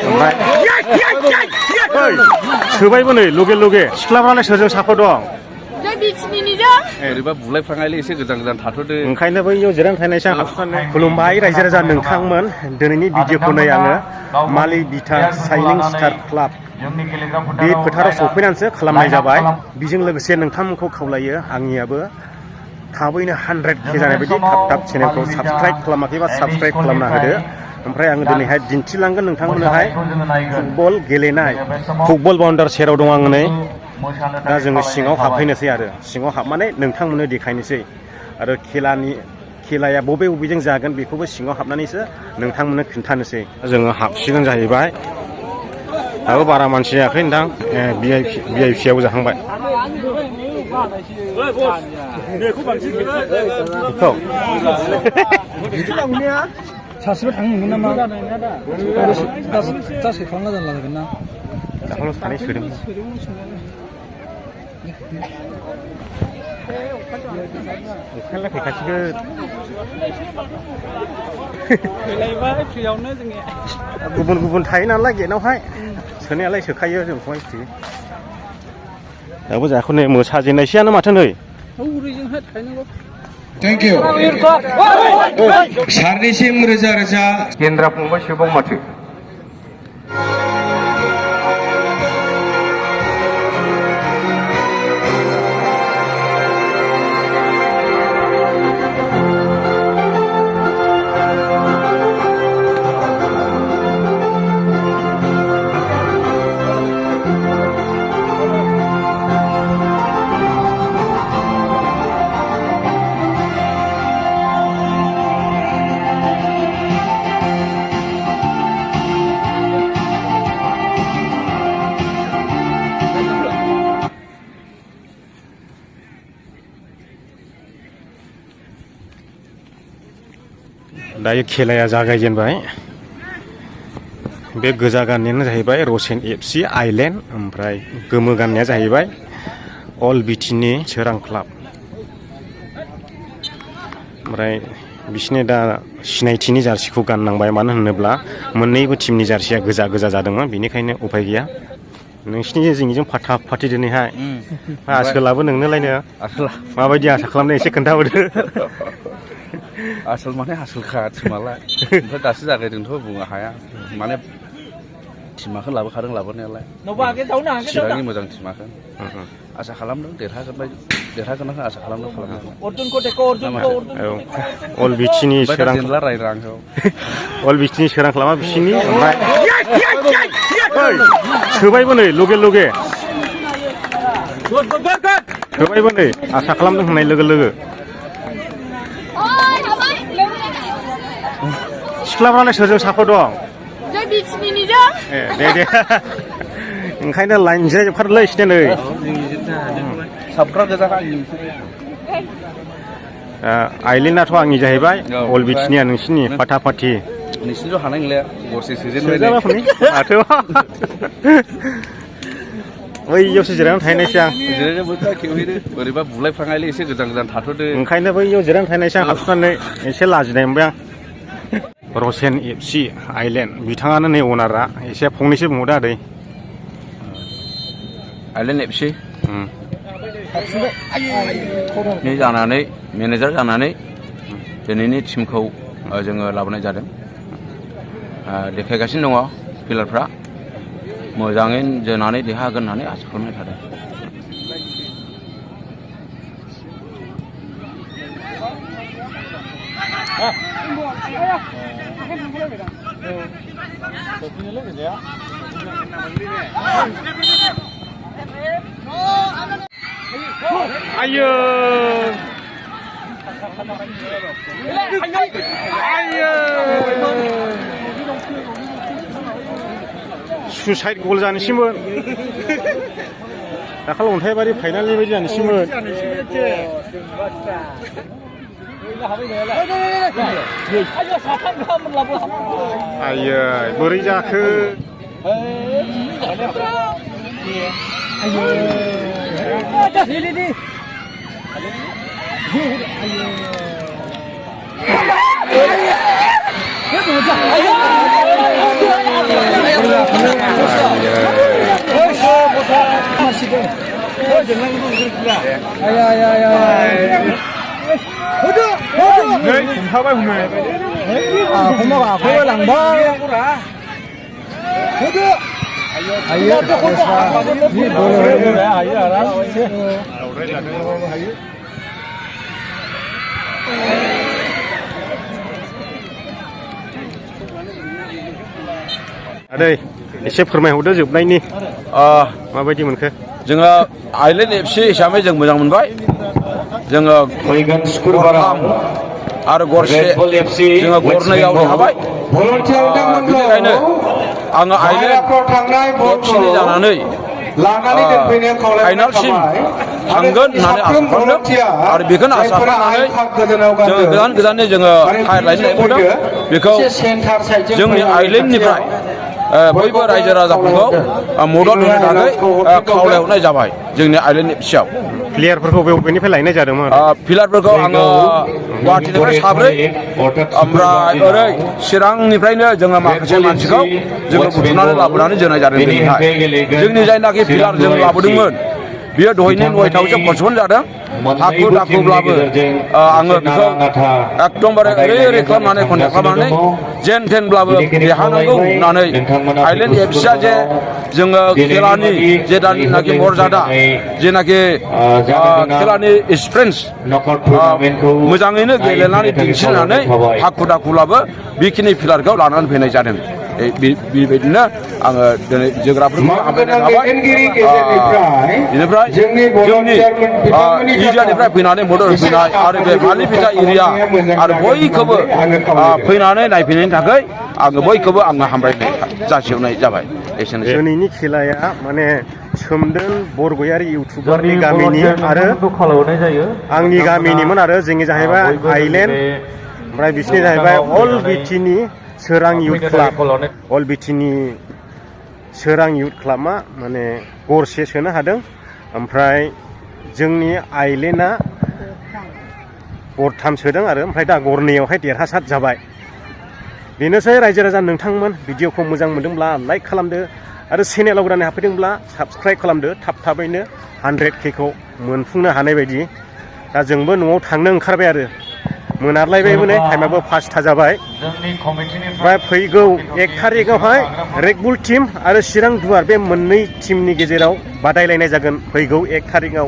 ओमफ्राय सोबायबो नै लगे लगे सिख्लाफ्रालाय सोरजों साख' दं ओरैबा बुलायफ्राङायलै एसे गोजान गोजान थाथ'दो ओंखायनो बैयाव जिरायना थानायसै आं खुलुमबाय रायजो राजा नोंथांमोन दिनैनि भिडिअखौ नै आङो मालि बिथा साइनिं स्टार क्लाब बे फोथाराव सफैनानैसो खालामनाय जाबाय बेजों लोगोसे नोंथांमोनखौ खावलायो आंनियाबो थाबैनो 100K जानाय बायदि थाब थाब चेनेलखौ साबस्क्राइब खालामाखैबा साबस्क्राइब खालामना होदो ओमफ्राय आङो दिनैहाय दिन्थिलांगोन नोंथांमोननोहाय फुटबल गेलेनाय फुटबल बाउन्डार सेराव दं आङो नै दा जोङो सिङाव हाबहैनोसै आरो सिङाव हाबनानै नोंथांमोननो देखायनोसै आरो खेलाया बबे बबेजों जागोन बेखौबो सिङाव हाबनानैसो नोंथांमोननो खिन्थानोसै जोङो हाबसिगोन जाहैबाय दाबो बारा मानसि जायाखै नोंथां VIP जाखांबाय सासेबो थांनो मोनगोन नामा जासे खालामना जागोन ना दाखालि सानै सोदों अखायालाय फैखासिगोन गुबुन गुबुन थायो नालाय गेटआवहाय सोनायालाय सोखायो जोंखौहाय फैयो दाबो जायाखै नै मोसाजेननायसैयानो माथो नै थेंक इउ सारनिसिम रोजा रोजा केन्द्रा फंबाय सोबाव माथो दायो खेलाया जागायजेनबाय बे गोजा गाननायानो जाहैबाय रसेन FC आइलेण्ड ओमफ्राय गोमो गाननाया जाहैबाय अल बिटिनि सोरां क्लाब ओमफ्राय बिसोरनि दा सिनायथिनि जार्सिखौ गाननांबाय मानो होनोब्ला मोननैबो टिमनि जार्सिया गोजा गोजा जादोंमोन बेनिखायनो उफाय गैया नोंसिनि जोंनिजों फाथि दिनैहाय आसोलाबो नोंनोलायनो माबायदि आसा खालामनो एसे खोन्थाहरदो आसोल माने आसोलखा टिमालाय ओमफ्राय दासो जागायदोंथ' बुंनो हाया माने टिमाखौ लाबोखादों लाबोनायालाय चिरांनि मोजां टिमाखौ आसा खालामदों देरहागोनखौ आसा खालामदों अल बिटिनि सोरां अल बिटिनि सोरां खालामा बिसिनि ओमफ्राय सोबायबो नै लगे लगे सोबायबो नै आसा खालामदों होननाय लोगो लोगो सिख्लाफ्रालाय सोरजों साख' दं दे ओंखायनो लाइन जिरायजोबखादोंलै इसने नै आइलेण्डआथ' आंनि जाहैबाय अल बिटिनिया नोंसिनि फाथि नोंसिनिथ' हानाय नंला गरसे सोजेनबाय माथो बैयावसो जिरायनानै थाहैनायसै आं ओरैबा बुलायफ्राङायलै एसे गोजान गोजान थाथ'दो ओंखायनो बैयाव जिरायनानै थाहैनायसै आं हाबनानै एसे लाजिनाय मोनबाय आं रसेन FC आइलेण्ड बिथाङानो नै अनारआ एसे फंनैसो बुंहरदो आदै आइलेण्ड FC नि जानानै मेनेजार जानानै दिनैनि टिमखौ जोङो लाबोनाय जादों देखायगासिनो दङ प्लेयारफ्रा मोजाङैनो जोनानै देरहागोन होननानै आसा खालामनाय थादों आयो सुसाइड गल जानोसैमोन दाखालि अन्थाइबारि फाइनालनि बायदि जानोसैमोन आयै बोरै जाखो 공사가 보면 아 고마워 그거 랑바 호드 아이야 니 뭐래 아이야 알아 đây एसे फोरमायहरदो जोबनायनि माबायदि मोनखो जोङो आइलेण्ड एफसि हिसाबै जों मोजां मोनबाय जोङो फैगोन शुक्रबाराव आरो गरसे जोङो गरनैयाव थाबाय बेनिखायनो आङो आइलेण्ड एफसिनि जानानै फाइनालसिम थांगोन होननानै आसा खालामदों आरो बेखौनो आसा खालामनानै जोङो गोजान गोजाननि जोङो फायर लाइन लायबोदों बेखौ जोंनि आइलेण्डनिफ्राय बयबो रायजो राजाफोरखौ मदद होनो थाखाय खावलायहरनाय जाबाय जोंनि आइलेण्ड एफसिआव प्लेयारफोरखौ बबेनिफ्राय लायनाय जादोंमोन प्लेयारफोरखौ आङो गुवाहाटीनिफ्राय 7 ओमफ्राय ओरै चिरांनिफ्रायनो जोङो माखासे मानसिखौ जोङो बुथुमनानै लाबोनानै जोनाय जादों दिनैहाय जोंनि जायनाखि प्लेयार जों लाबोदोंमोन बियो दहायनो 9थायावसो पस्टपन जादों हाखु दाखुब्लाबो आङो बेखौ एकदमबारे ओरै खालामनानै कन्टेक्ट खालामनानै जेन थेनब्लाबो देरहानांगौ होननानै आइलेण्ड एफसिआ जे जोङो खेलानि जेनाखि मर्यादा जेनाखि खेलानि एक्सपिरियेन्स मोजाङैनो गेलेनानै दिन्थिनानै हाखु दाखुब्लाबो बेखिनि प्लेयारखौ लानानै फैनाय जादों बेबायदिनो आङो दिनै जोग्राफोरखौ आमलायनाय थाबाय बेनिफ्राय जोंनि एरियानिफ्राय फैनानै मदद होफैनाय आरो बे बालिभिटा एरिया आरो बयखौबो फैनानै नायफैनायनि थाखाय आङो बयखौबो आङो हामलायनाय जासिहरनाय जाबाय एसेनोसै दिनैनि खेलाया माने सोमदोन बरगयारि इउटुबारनि गामिनि आरो आंनि गामिनिमोन आरो जोंनि जाहैबाय आइलेण्ड ओमफ्राय बिसिनि जाहैबाय अल बिटिनि सोरां इउथ क्लाब अल बिटिनि सोरां इउथ क्लाबआ माने गरसे सोनो हादों ओमफ्राय जोंनि आइलेण्डआ गरथाम सोदों आरो ओमफ्राय दा गरनैयावहाय देरहासार जाबाय बेनोसै रायजो राजा नोंथांमोन भिडिअखौ मोजां मोनदोंब्ला लाइक खालामदो आरो चेनेलाव गोदानै हाबफैदोंब्ला साबस्क्राइब खालामदो थाबैनो 100K मोनफुंनो हानाय बायदि दा जोंबो न'आव थांनो ओंखारबाय आरो मोनारलायबायबो नै टाइमाबो 5था जाबाय ओमफ्राय फैगौ 1 थारिखआवहाय रेडबुल टीम आरो चिरां दुवार बे मोननै टीमनि गेजेराव बादायलायनाय जागोन फैगौ 1 थारिखआव